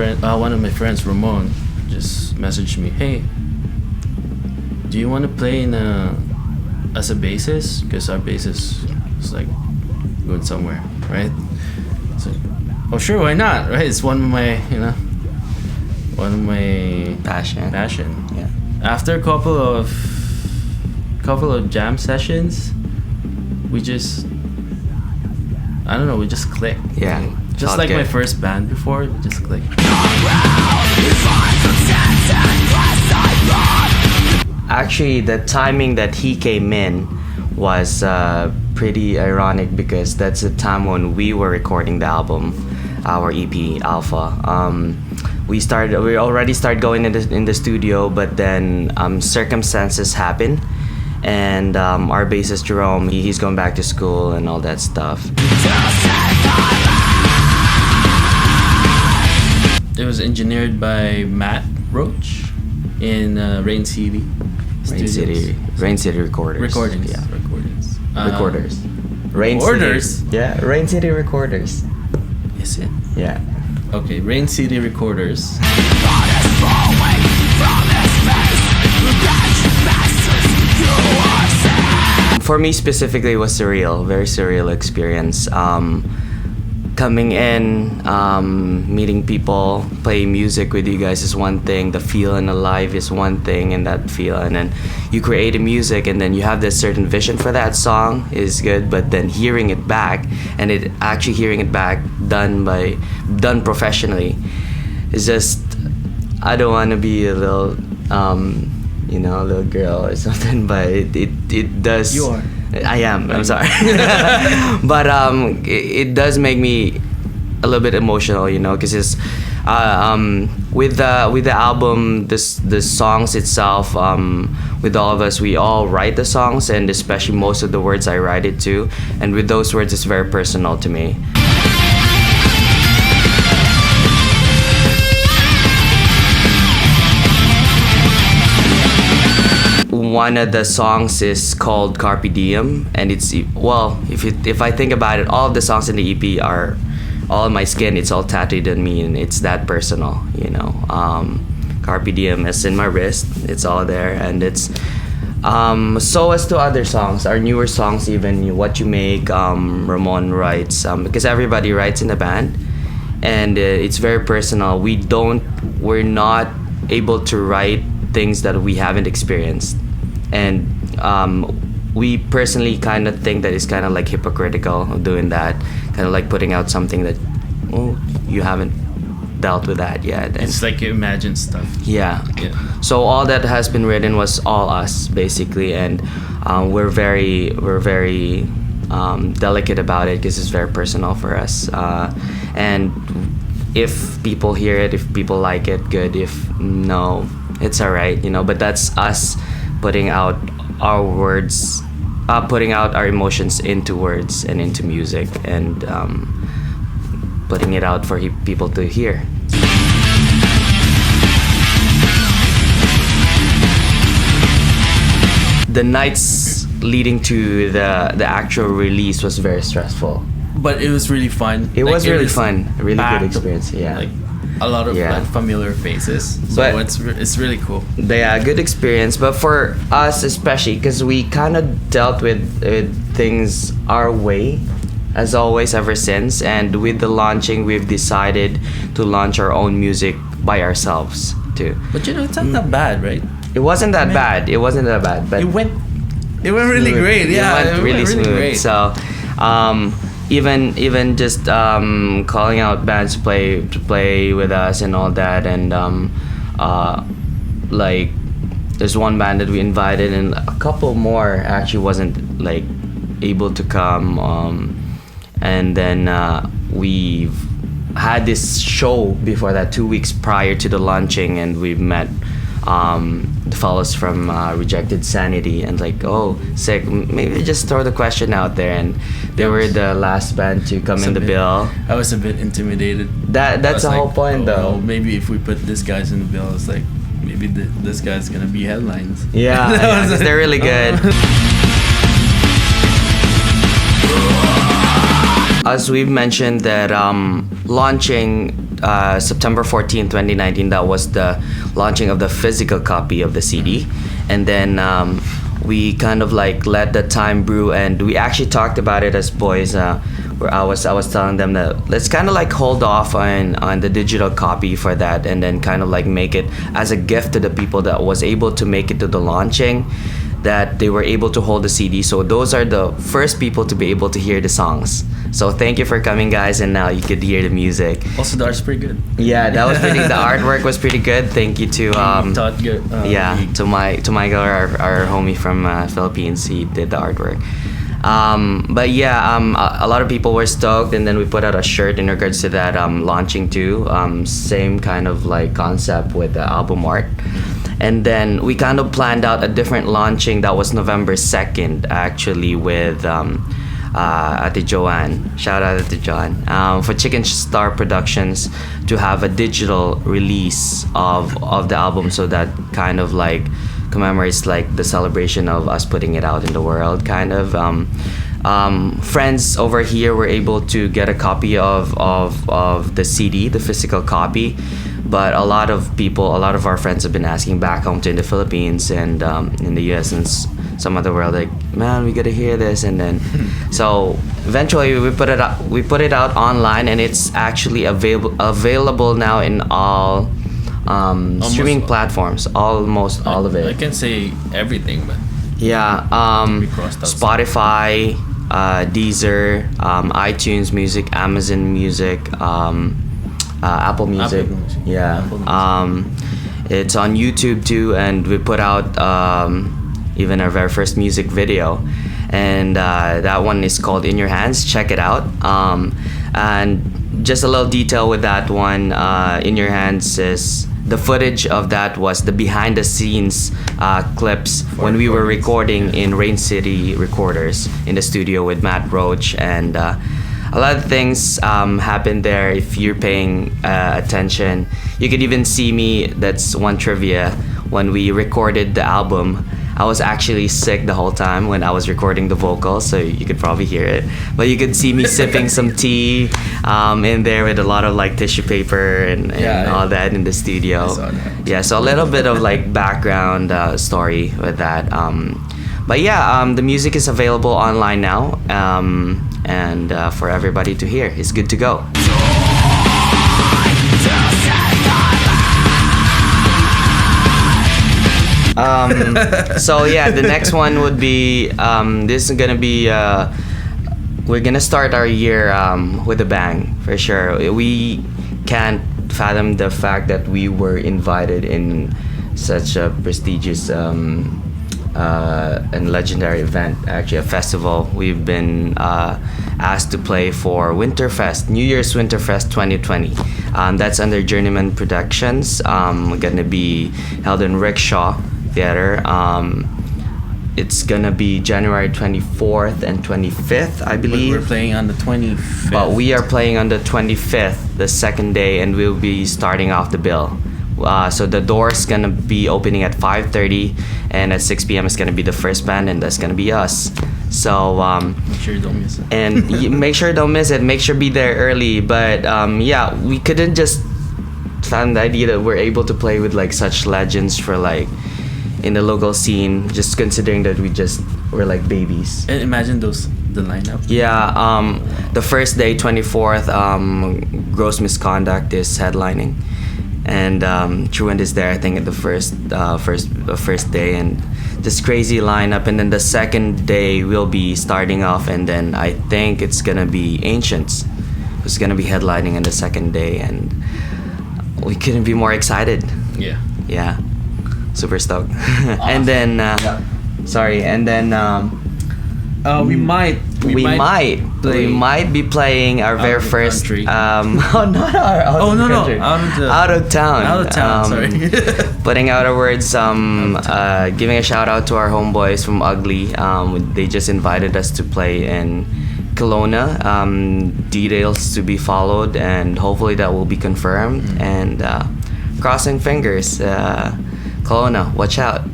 one of my friends, Ramon, just messaged me, "Hey, do you want to play as a bassist? Because our bassist is like going somewhere, right?" So, oh sure, why not? Right? It's one of my Passion. Yeah. After a couple of jam sessions, we just clicked. Yeah. Just like my first band before, we just clicked. Actually, the timing that he came in was pretty ironic because that's the time when we were recording the album, our EP Alpha. We already started going in the studio, but then circumstances happened, and our bassist Jerome, he's going back to school and all that stuff. It was engineered by Matt Roach in Rain City Studios. Rain City Recorders. Recordings. Recorders. Recorders? City. Yeah, Rain City Recorders. Is it? Yeah. Okay, Rain City Recorders. For me specifically, it was very surreal experience. Coming in, meeting people, playing music with you guys is one thing. The feeling alive is one thing, and that feel, and then you create a music, and then you have this certain vision for that song is good. But then hearing it back, and hearing it back done professionally, is just, I don't want to be a little, little girl or something, but it does. You are. I am. I'm sorry, but it does make me a little bit emotional, because it's with the album, the songs itself. With all of us, we all write the songs, and especially most of the words I write it to, and with those words, it's very personal to me. One of the songs is called Carpe Diem, and it's, well, if I think about it, all of the songs in the EP are all on my skin. It's all tattooed on me, and it's that personal, Carpe Diem is in my wrist. It's all there, and it's so as to other songs, our newer songs, even What You Make, Ramon writes, because everybody writes in the band, and it's very personal. We're not able to write things that we haven't experienced. And we personally kind of think that it's kind of like hypocritical of doing that, kind of like putting out something that, you haven't dealt with that yet. And it's like you imagine stuff. Yeah. So all that has been written was all us basically, and we're very delicate about it because it's very personal for us. And if people hear it, if people like it, good. If no, it's alright, But that's us putting out our words, putting out our emotions into words and into music, and putting it out for people to hear. The nights leading to the actual release was very stressful. But it was really fun. It was really fun. A really good experience. Yeah. Like a lot of familiar faces. So it's really cool. Yeah, good experience. But for us especially, because we kind of dealt with things our way, as always, ever since. And with the launching, we've decided to launch our own music by ourselves too. But it's not that bad, right? It wasn't that bad. But it went really great. Yeah, it went really smooth. Great. So, even just calling out bands to play with us and all that, and like there's one band that we invited, and a couple more actually wasn't like able to come, and then we've had this show before that 2 weeks prior to the launching, and we met the fellows from Rejected Sanity, and like, sick, maybe just throw the question out there, and they were the last band to come in the bill. I was a bit intimidated. That's the whole point, though. Maybe if we put this guys in the bill, it's like maybe this guy's gonna be headlines. Yeah, 'cause they're really good. As we've mentioned that launching September 14, 2019. That was the launching of the physical copy of the CD, and then we kind of like let the time brew, and we actually talked about it as boys. Where I was telling them that let's kind of like hold off on the digital copy for that, and then kind of like make it as a gift to the people that was able to make it to the launching, that they were able to hold the CD. So those are the first people to be able to hear the songs. So thank you for coming, guys, and now you could hear the music. Also, the art's pretty good. Yeah, that was pretty. The artwork was pretty good. Thank you to Todd good. to Michael, our homie from Philippines. He did the artwork. But yeah, a lot of people were stoked, and then we put out a shirt in regards to that launching too. Same kind of like concept with the album art. And then we kind of planned out a different launching that was November 2nd, actually, with Ate Joanne. Shout out to John. For Chicken Star Productions to have a digital release of the album, so that kind of like commemorates like the celebration of us putting it out in the world, kind of. Friends over here were able to get a copy of the CD, the physical copy. But a lot of our friends have been asking back home to in the Philippines and in the US and some other world, like, man, we gotta hear this. And then so eventually we put it out online, and it's actually available now in all streaming platforms, almost all of it. I can't say everything, but yeah, Spotify, Deezer, iTunes Music, Amazon Music, Apple Music. Yeah. Apple Music. It's on YouTube too, and we put out even our very first music video, and that one is called In Your Hands. Check it out. And just a little detail with that one, In Your Hands is the footage of that was the behind the scenes clips when we were recording in Rain City Recorders in the studio with Matt Roach, and a lot of things happened there. If you're paying attention, you could even see me. That's one trivia. When we recorded the album, I was actually sick the whole time when I was recording the vocals, so you could probably hear it. But you could see me sipping some tea in there with a lot of like tissue paper and all that in the studio. I saw that. Yeah, so a little bit of like background story with that. But yeah, the music is available online now, and for everybody to hear. It's good to go. So yeah, the next one would be this is gonna be we're gonna start our year with a bang for sure. We can't fathom the fact that we were invited in such a prestigious and legendary event, actually a festival. We've been asked to play for Winterfest, New Year's Winterfest 2020. That's under Journeyman Productions. Gonna be held in Rickshaw Theater. It's gonna be January 24th and 25th, I believe. We're playing on the 25th. But we are playing on the 25th, the second day, and we'll be starting off the bill. So the door's gonna be opening at 5:30, and at 6 p.m. it's gonna be the first band, and that's gonna be us. So make sure you don't miss it. And make sure don't miss it. Make sure be there early. But yeah, we couldn't just fathom the idea that we're able to play with like such legends for like in the local scene. Just considering that we're like babies. And imagine the lineup. Yeah. The first day, 24th, Gross Misconduct is headlining. And Truant is there, I think, at the first day, and this crazy lineup. And then the second day we'll be starting off, and then I think it's gonna be Ancients who's gonna be headlining on the second day, and we couldn't be more excited. Yeah, super stoked. Awesome. And then sorry, and then we might be playing our very first country. not our out of town. Sorry. Putting out our words, giving a shout out to our homeboys from Ugly. They just invited us to play in Kelowna. Details to be followed, and hopefully that will be confirmed. And crossing fingers, Kelowna, watch out.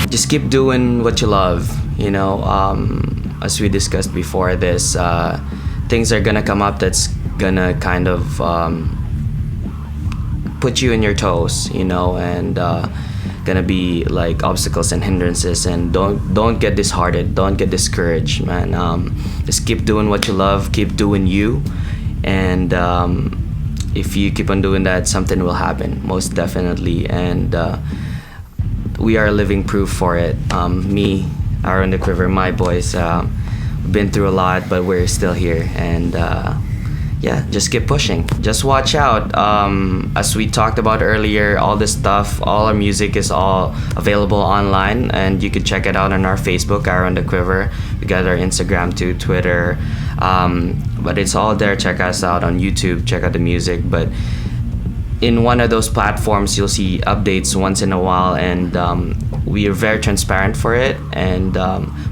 Just keep doing what you love, you know. as we discussed before this, things are gonna come up that's gonna kind of put you in your toes, you know, and gonna be like obstacles and hindrances. And don't get disheartened, don't get discouraged, man. Just keep doing what you love, keep doing you, and if you keep on doing that, something will happen, most definitely. And we are living proof for it. Me, Aaron the Quiver, my boys, been through a lot, but we're still here. And yeah, just keep pushing. Just watch out. As we talked about earlier, all this stuff, all our music is all available online, and you can check it out on our Facebook, Aaron the Quiver. We got our Instagram too, Twitter. But it's all there. Check us out on YouTube. Check out the music. But in one of those platforms, you'll see updates once in a while, and we are very transparent for it. And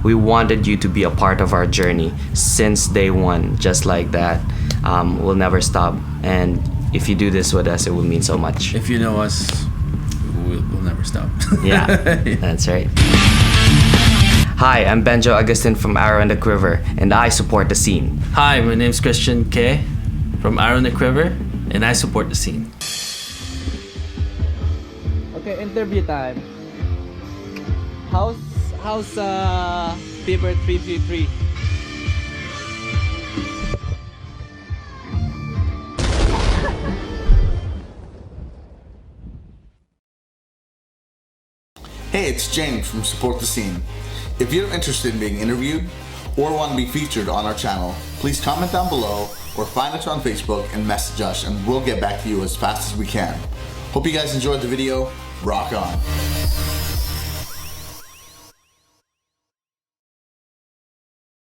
we wanted you to be a part of our journey since day one, just like that. We'll never stop, and if you do this with us, it will mean so much. If you know us, we'll never stop. Yeah, that's right. Hi, I'm Benjo Agustin from Arrow and the Quiver, and I support the scene. Hi, my name's Christian K from Aaron the Quiver, and I support the scene. Okay, interview time. How's Fever 333? Hey, it's James from Support the Scene. If you're interested in being interviewed or want to be featured on our channel, please comment down below or find us on Facebook and message us, and we'll get back to you as fast as we can. Hope you guys enjoyed the video. Rock on.